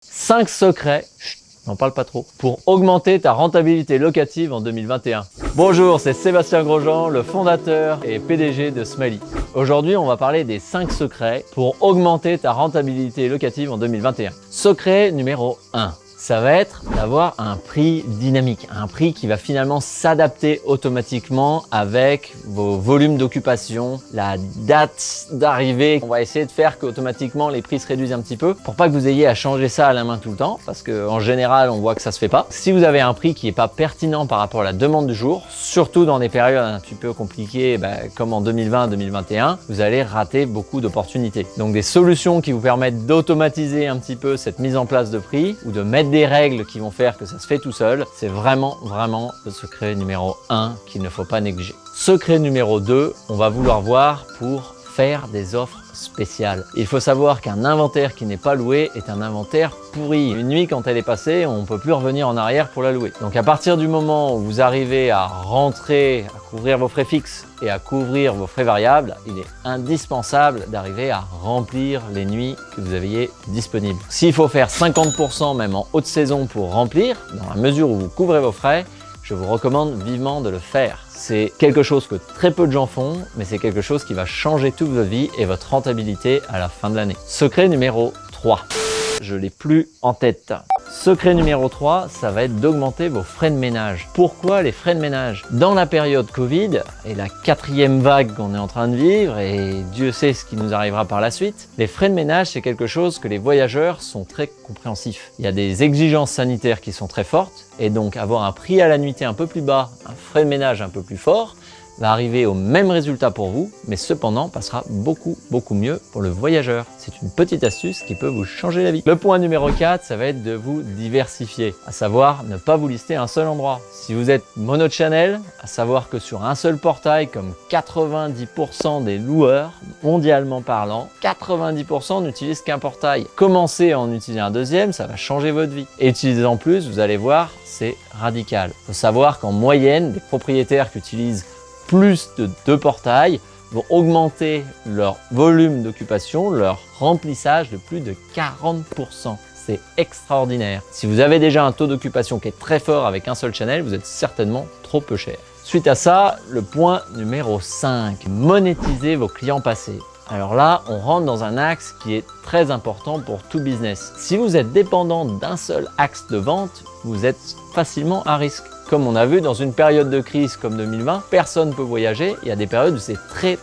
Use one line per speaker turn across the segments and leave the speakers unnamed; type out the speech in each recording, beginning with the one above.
5 secrets, n'en parle pas trop, pour augmenter ta rentabilité locative en 2021. Bonjour, c'est Sébastien Grosjean, le fondateur et PDG de Smiley. Aujourd'hui, on va parler des 5 secrets pour augmenter ta rentabilité locative en 2021. Secret numéro 1. Ça va être d'avoir un prix dynamique, un prix qui va finalement s'adapter automatiquement avec vos volumes d'occupation, la date d'arrivée. On va essayer de faire qu'automatiquement les prix se réduisent un petit peu pour pas que vous ayez à changer ça à la main tout le temps parce qu'en général on voit que ça se fait pas. Si vous avez un prix qui n'est pas pertinent par rapport à la demande du jour, surtout dans des périodes un petit peu compliquées comme en 2020-2021, vous allez rater beaucoup d'opportunités. Donc des solutions qui vous permettent d'automatiser un petit peu cette mise en place de prix ou de mettre des règles qui vont faire que ça se fait tout seul, c'est vraiment le secret numéro 1 qu'il ne faut pas négliger. Secret numéro 2, on va vouloir voir pour faire des offres spéciales. Il faut savoir qu'un inventaire qui n'est pas loué est un inventaire pourri. Une nuit, quand elle est passée, on ne peut plus revenir en arrière pour la louer. Donc à partir du moment où vous arrivez à rentrer, à couvrir vos frais fixes et à couvrir vos frais variables, il est indispensable d'arriver à remplir les nuits que vous aviez disponibles. S'il faut faire 50% même en haute saison pour remplir, dans la mesure où vous couvrez vos frais, je vous recommande vivement de le faire. C'est quelque chose que très peu de gens font, mais c'est quelque chose qui va changer toute votre vie et votre rentabilité à la fin de l'année. Secret numéro 3. Je l'ai plus en tête. Secret numéro 3, ça va être d'augmenter vos frais de ménage. Pourquoi les frais de ménage? Dans la période Covid et la 4e vague qu'on est en train de vivre, et Dieu sait ce qui nous arrivera par la suite, les frais de ménage, c'est quelque chose que les voyageurs sont très compréhensifs. Il y a des exigences sanitaires qui sont très fortes, et donc avoir un prix à la nuitée un peu plus bas, un frais de ménage un peu plus fort, va arriver au même résultat pour vous, mais cependant passera beaucoup mieux pour le voyageur. C'est une petite astuce qui peut vous changer la vie. Le point numéro 4, ça va être de vous diversifier, à savoir ne pas vous lister à un seul endroit. Si vous êtes mono-channel, à savoir que sur un seul portail, comme 90% des loueurs, mondialement parlant, 90% n'utilisent qu'un portail. Commencez à en utiliser un deuxième, ça va changer votre vie. Et utilisez en plus, vous allez voir, c'est radical. Il faut savoir qu'en moyenne, les propriétaires qui utilisent plus de 2 portails vont augmenter leur volume d'occupation, leur remplissage de plus de 40%. C'est extraordinaire. Si vous avez déjà un taux d'occupation qui est très fort avec un seul channel, vous êtes certainement trop peu cher. Suite à ça, le point numéro 5, monétiser vos clients passés. Alors là, on rentre dans un axe qui est très important pour tout business. Si vous êtes dépendant d'un seul axe de vente, vous êtes facilement à risque. Comme on a vu dans une période de crise comme 2020, personne ne peut voyager. Il y a des périodes où c'est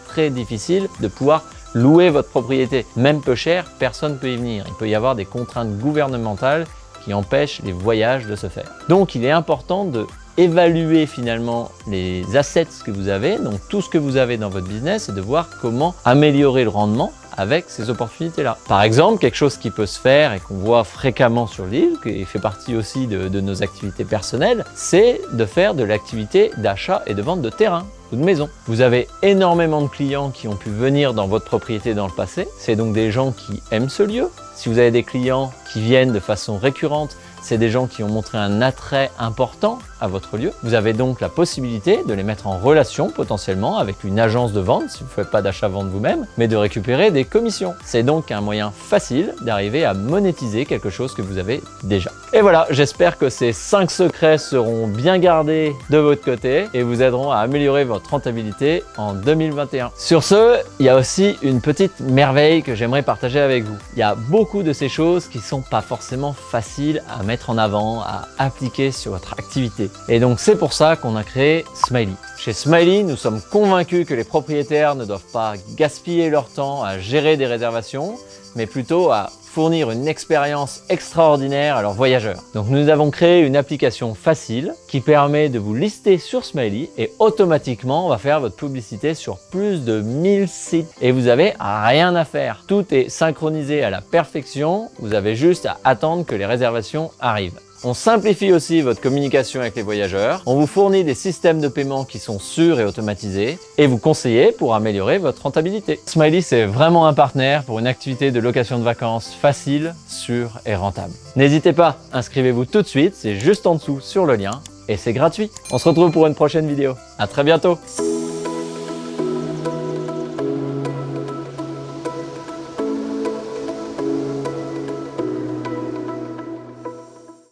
très difficile de pouvoir louer votre propriété. Même peu cher, personne ne peut y venir. Il peut y avoir des contraintes gouvernementales qui empêchent les voyages de se faire. Donc il est important de évaluer finalement les assets que vous avez, donc tout ce que vous avez dans votre business, et de voir comment améliorer le rendement avec ces opportunités-là. Par exemple, quelque chose qui peut se faire et qu'on voit fréquemment sur l'île, qui fait partie aussi de nos activités personnelles, c'est de faire de l'activité d'achat et de vente de terrain ou de maison. Vous avez énormément de clients qui ont pu venir dans votre propriété dans le passé. C'est donc des gens qui aiment ce lieu. Si vous avez des clients qui viennent de façon récurrente, c'est des gens qui ont montré un attrait important à votre lieu. Vous avez donc la possibilité de les mettre en relation potentiellement avec une agence de vente, si vous ne faites pas d'achat-vente vous-même, mais de récupérer des commissions. C'est donc un moyen facile d'arriver à monétiser quelque chose que vous avez déjà. Et voilà, j'espère que ces 5 secrets seront bien gardés de votre côté et vous aideront à améliorer votre rentabilité en 2021. Sur ce, il y a aussi une petite merveille que j'aimerais partager avec vous. Il y a beaucoup de ces choses qui ne sont pas forcément faciles à mettre en avant, à appliquer sur votre activité. Et donc c'est pour ça qu'on a créé Smiley. Chez Smiley, nous sommes convaincus que les propriétaires ne doivent pas gaspiller leur temps à gérer des réservations, mais plutôt à fournir une expérience extraordinaire à leurs voyageurs. Donc nous avons créé une application facile qui permet de vous lister sur Smiley et automatiquement on va faire votre publicité sur plus de 1000 sites et vous n'avez rien à faire. Tout est synchronisé à la perfection, vous avez juste à attendre que les réservations arrivent. On simplifie aussi votre communication avec les voyageurs, on vous fournit des systèmes de paiement qui sont sûrs et automatisés et vous conseillez pour améliorer votre rentabilité. Smiley, c'est vraiment un partenaire pour une activité de location de vacances facile, sûre et rentable. N'hésitez pas, inscrivez-vous tout de suite, c'est juste en dessous sur le lien et c'est gratuit. On se retrouve pour une prochaine vidéo. À très bientôt.